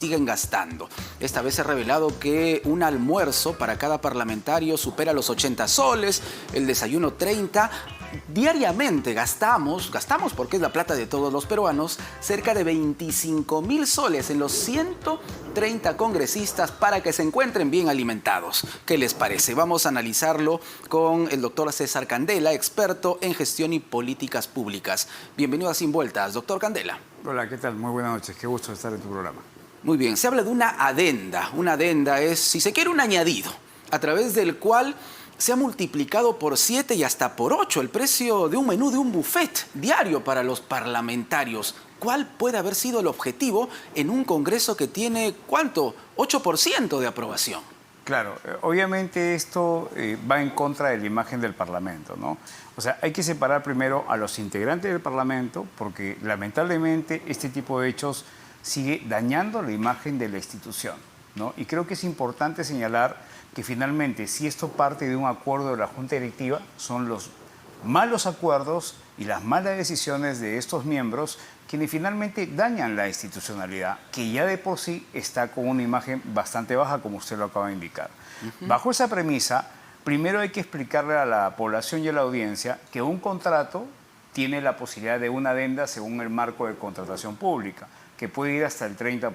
siguen gastando. Esta vez se ha revelado que un almuerzo para cada parlamentario supera los 80 soles, el desayuno 30. Diariamente gastamos porque es la plata de todos los peruanos, cerca de 25.000 soles en los 130 congresistas para que se encuentren bien alimentados. ¿Qué les parece? Vamos a analizarlo con el doctor César Candela, experto en gestión y políticas públicas. Bienvenido a Sin Vueltas, doctor Candela. Hola, ¿qué tal? Muy buenas noches. Qué gusto estar en tu programa. Muy bien, se habla de una adenda. Una adenda es, si se quiere, un añadido, a través del cual se ha multiplicado por 7 y hasta por 8 el precio de un menú de un buffet diario para los parlamentarios. ¿Cuál puede haber sido el objetivo en un Congreso que tiene, ¿cuánto? 8% de aprobación. Claro, obviamente esto va en contra de la imagen del Parlamento, ¿no? O sea, hay que separar primero a los integrantes del Parlamento porque lamentablemente este tipo de hechos sigue dañando la imagen de la institución, ¿no? Y creo que es importante señalar que finalmente, si esto parte de un acuerdo de la Junta Directiva, son los malos acuerdos y las malas decisiones de estos miembros quienes finalmente dañan la institucionalidad, que ya de por sí está con una imagen bastante baja, como usted lo acaba de indicar. Bajo esa premisa, primero hay que explicarle a la población y a la audiencia que un contrato tiene la posibilidad de una adenda según el marco de contratación pública, que puede ir hasta el 30%.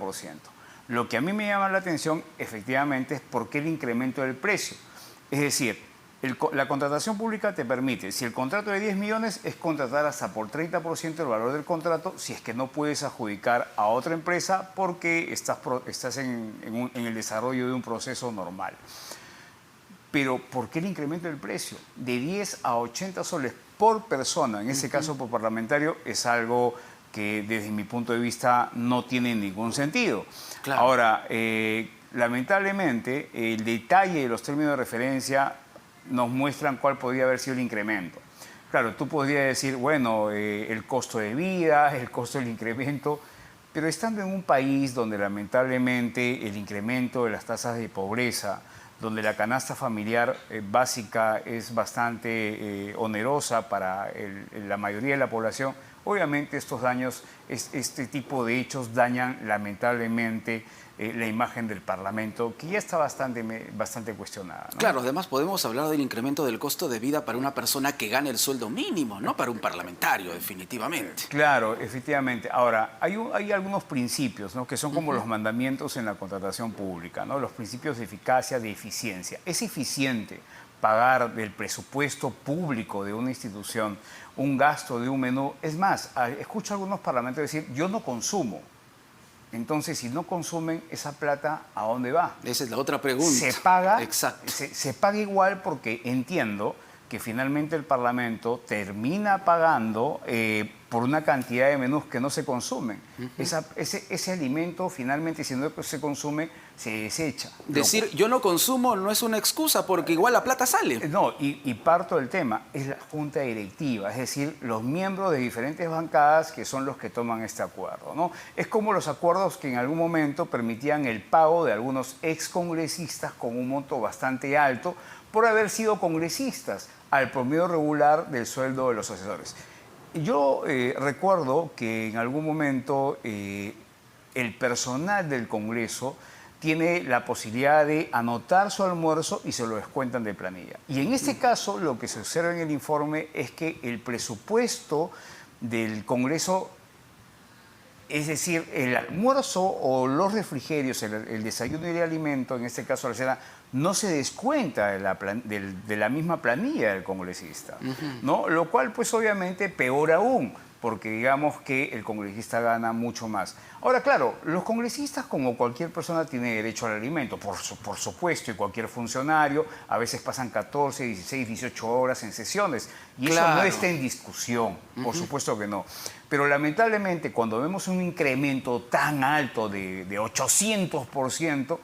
Lo que a mí me llama la atención, efectivamente, es por qué el incremento del precio. Es decir, la contratación pública te permite, si el contrato de 10 millones, es contratar hasta por 30% el valor del contrato, si es que no puedes adjudicar a otra empresa porque estás en el desarrollo de un proceso normal. Pero, ¿por qué el incremento del precio? De 10 a 80 soles por persona, en ese caso por parlamentario, es algo que desde mi punto de vista no tiene ningún sentido. Claro. Ahora, lamentablemente, el detalle de los términos de referencia nos muestran cuál podría haber sido el incremento. Claro, tú podrías decir, bueno, el costo de vida, el costo del incremento, pero estando en un país donde lamentablemente el incremento de las tasas de pobreza, donde la canasta familiar básica es bastante onerosa para la mayoría de la población, obviamente estos daños, este tipo de hechos dañan lamentablemente la imagen del Parlamento, que ya está bastante cuestionada, ¿no? Claro, además podemos hablar del incremento del costo de vida para una persona que gane el sueldo mínimo, no para un parlamentario, definitivamente. Claro, efectivamente. Ahora, hay algunos principios, ¿no?, que son como los mandamientos en la contratación pública, ¿no? Los principios de eficacia, de eficiencia. Es eficiente pagar del presupuesto público de una institución un gasto de un menú. Es más, escucho a algunos parlamentarios decir, yo no consumo. Entonces, si no consumen esa plata, ¿a dónde va? Esa es la otra pregunta. Se paga, exacto. Se paga igual porque entiendo que finalmente el Parlamento termina pagando por una cantidad de menús que no se consumen. Ese alimento finalmente, si no se consume, se desecha. Decir yo no consumo no es una excusa porque igual la plata sale. No, y parto del tema, es la Junta Directiva, es decir, los miembros de diferentes bancadas que son los que toman este acuerdo, ¿no? Es como los acuerdos que en algún momento permitían el pago de algunos excongresistas con un monto bastante alto por haber sido congresistas al promedio regular del sueldo de los asesores. Yo recuerdo que en algún momento el personal del Congreso tiene la posibilidad de anotar su almuerzo y se lo descuentan de planilla. Y en este caso, lo que se observa en el informe es que el presupuesto del Congreso, es decir, el almuerzo o los refrigerios, el desayuno y el alimento, en este caso la cena, no se descuenta de la misma planilla del congresista, ¿no? Lo cual, pues obviamente, peor aún, porque digamos que el congresista gana mucho más. Ahora, claro, los congresistas, como cualquier persona, tienen derecho al alimento, por supuesto, y cualquier funcionario, a veces pasan 14, 16, 18 horas en sesiones, y claro, eso no está en discusión, por supuesto que no. Pero lamentablemente, cuando vemos un incremento tan alto de 800%,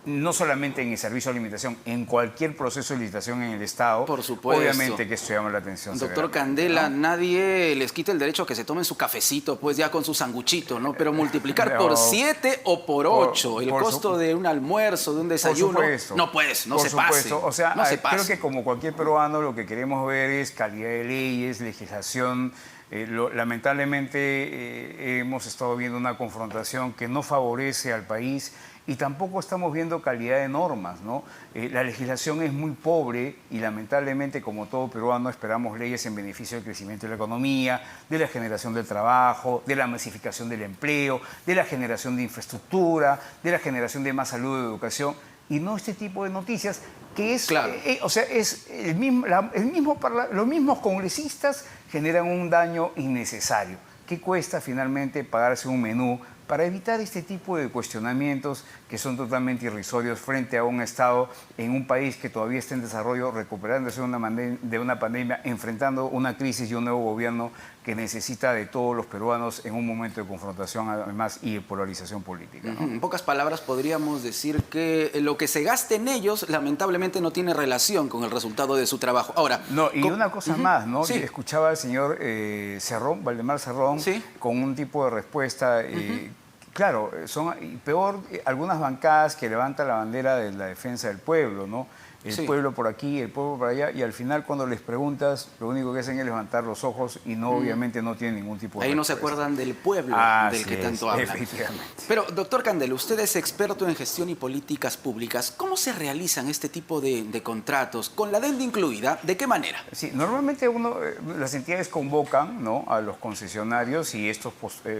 no solamente en el servicio de alimentación, en cualquier proceso de licitación en el Estado, por supuesto, obviamente que esto llama la atención. Doctor Candela, ¿no? Nadie les quita el derecho a que se tomen su cafecito, pues ya con su sanguchito, ¿no? Pero multiplicar por 7 o por 8 el costo de un almuerzo, de un desayuno, no puedes, no se pase. O sea, no se pase. Creo que como cualquier peruano lo que queremos ver es calidad de leyes, legislación Lamentablemente hemos estado viendo una confrontación que no favorece al país y tampoco estamos viendo calidad de normas, ¿no? La legislación es muy pobre y lamentablemente, como todo peruano, esperamos leyes en beneficio del crecimiento de la economía, de la generación del trabajo, de la masificación del empleo, de la generación de infraestructura, de la generación de más salud y educación, y no este tipo de noticias que es, claro. O sea, es los mismos congresistas generan un daño innecesario. ¿Qué cuesta finalmente pagarse un menú para evitar este tipo de cuestionamientos que son totalmente irrisorios frente a un Estado en un país que todavía está en desarrollo, recuperándose de una pandemia, enfrentando una crisis y un nuevo gobierno que necesita de todos los peruanos en un momento de confrontación además y de polarización política, ¿no? En pocas palabras podríamos decir que lo que se gaste en ellos lamentablemente no tiene relación con el resultado de su trabajo. Ahora, no, y una cosa más, ¿no? Sí. Escuchaba al señor Cerrón, Valdemar Cerrón, ¿Sí? con un tipo de respuesta. Claro, son peor algunas bancadas que levantan la bandera de la defensa del pueblo, ¿no? El Sí. pueblo por aquí, el pueblo por allá, y al final cuando les preguntas, lo único que hacen es levantar los ojos y no, obviamente no tienen ningún tipo de Ahí no se respuesta. acuerdan del pueblo del que tanto hablan. Efectivamente. Pero, doctor Candelo, usted es experto en gestión y políticas públicas. ¿Cómo se realizan este tipo de contratos? ¿Con la adenda incluida? ¿De qué manera? Sí, normalmente las entidades convocan, ¿no?, a los concesionarios y estos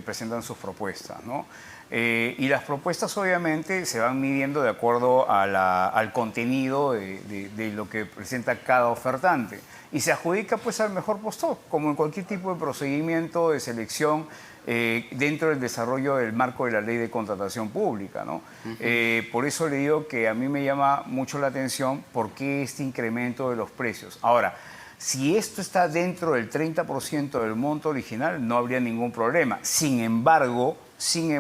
presentan sus propuestas, ¿no? Y las propuestas obviamente se van midiendo de acuerdo al contenido de lo que presenta cada ofertante. Y se adjudica pues al mejor postor, como en cualquier tipo de procedimiento de selección dentro del desarrollo del marco de la ley de contratación pública, ¿no? Por eso le digo que a mí me llama mucho la atención por qué este incremento de los precios. Ahora, si esto está dentro del 30% del monto original, no habría ningún problema. Sin embargo, sí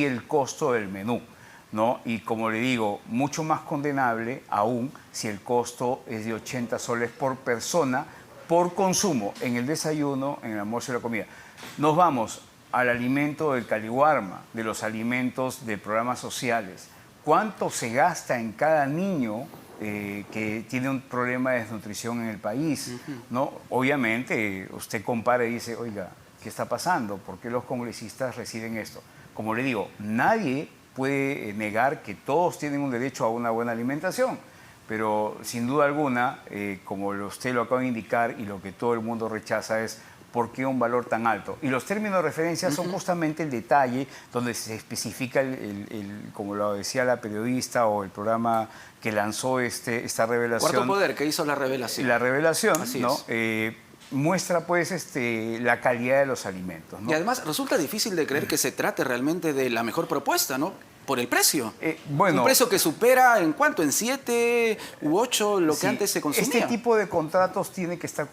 el costo del menú, ¿no? Y como le digo, mucho más condenable aún si el costo es de 80 soles por persona por consumo en el desayuno, en el almuerzo y la comida. Nos vamos al alimento del Caliwarma, de los alimentos de programas sociales. ¿Cuánto se gasta en cada niño que tiene un problema de desnutrición en el país? ¿No? Obviamente usted compara y dice, oiga, ¿qué está pasando? ¿Por qué los congresistas reciben esto? Como le digo, nadie puede negar que todos tienen un derecho a una buena alimentación, pero sin duda alguna, como usted lo acaba de indicar y lo que todo el mundo rechaza es ¿por qué un valor tan alto? Y los términos de referencia son justamente el detalle donde se especifica, como lo decía la periodista o el programa que lanzó esta revelación. Cuarto Poder, que hizo la revelación. La revelación, Así ¿no? es. Muestra pues la calidad de los alimentos, ¿no? Y además resulta difícil de creer que se trate realmente de la mejor propuesta, ¿no? Por el precio. Bueno, un precio que supera, ¿en cuánto? ¿En 7 u 8 lo que antes se consumía? Este tipo de contratos tiene que estar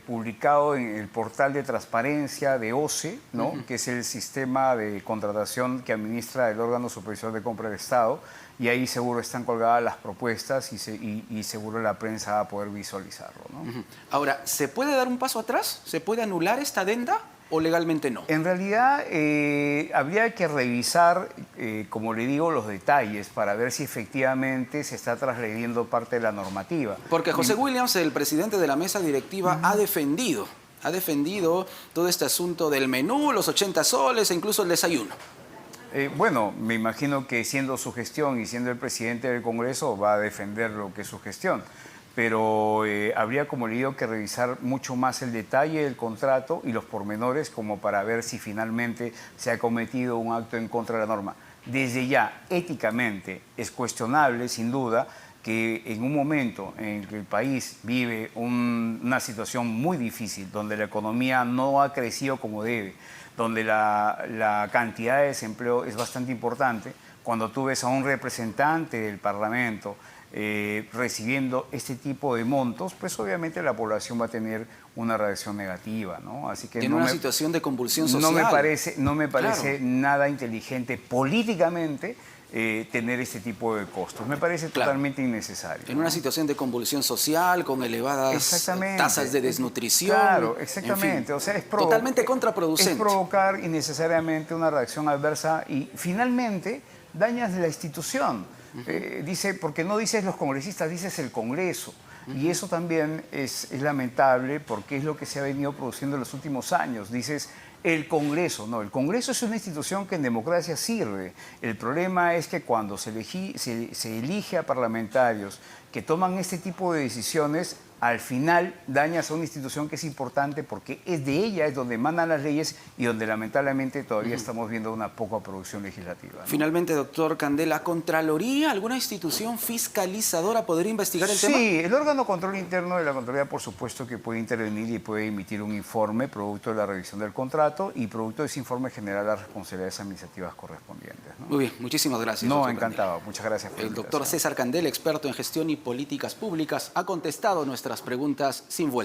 publicado en el portal de transparencia de OCE, ¿no? Que es el sistema de contratación que administra el órgano supervisor de compra del Estado, y ahí seguro están colgadas las propuestas y seguro la prensa va a poder visualizarlo, ¿no? Ahora, ¿se puede dar un paso atrás? ¿Se puede anular esta adenda o legalmente no? En realidad habría que revisar, como le digo, los detalles para ver si efectivamente se está transgrediendo parte de la normativa. Porque José Williams, el presidente de la mesa directiva, ha defendido todo este asunto del menú, los 80 soles e incluso el desayuno. Bueno, me imagino que siendo su gestión y siendo el presidente del Congreso va a defender lo que es su gestión. Pero habría, como le digo, que revisar mucho más el detalle del contrato y los pormenores como para ver si finalmente se ha cometido un acto en contra de la norma. Desde ya, éticamente, es cuestionable, sin duda, que en un momento en que el país vive una situación muy difícil, donde la economía no ha crecido como debe, donde la cantidad de desempleo es bastante importante, cuando tú ves a un representante del Parlamento recibiendo este tipo de montos, pues obviamente la población va a tener una reacción negativa, ¿no? Así que tiene una situación de convulsión social. No me parece Claro. nada inteligente políticamente tener este tipo de costos. Me parece totalmente innecesario. En una situación de convulsión social, con elevadas tasas de desnutrición. Claro, exactamente. En fin, o sea, es totalmente contraproducente. Es provocar innecesariamente una reacción adversa y finalmente dañas de la institución. Dice, porque no dices los congresistas, dices el Congreso. Y eso también es lamentable porque es lo que se ha venido produciendo en los últimos años. Dices, el Congreso, no, el Congreso es una institución que en democracia sirve. El problema es que cuando se elige a parlamentarios que toman este tipo de decisiones, al final dañas a una institución que es importante porque es de ella, es donde mandan las leyes y donde lamentablemente todavía estamos viendo una poca producción legislativa, ¿no? Finalmente, doctor Candela, ¿Contraloría, alguna institución fiscalizadora podría investigar el tema? Sí, el órgano de control interno de la Contraloría, por supuesto que puede intervenir y puede emitir un informe producto de la revisión del contrato y producto de ese informe generar las responsabilidades administrativas correspondientes, ¿no? Muy bien, muchísimas gracias. No, doctor encantado. Candela. Muchas gracias por la El doctor invitación. César Candela, experto en gestión y políticas públicas, ha contestado nuestras preguntas sin vuelta.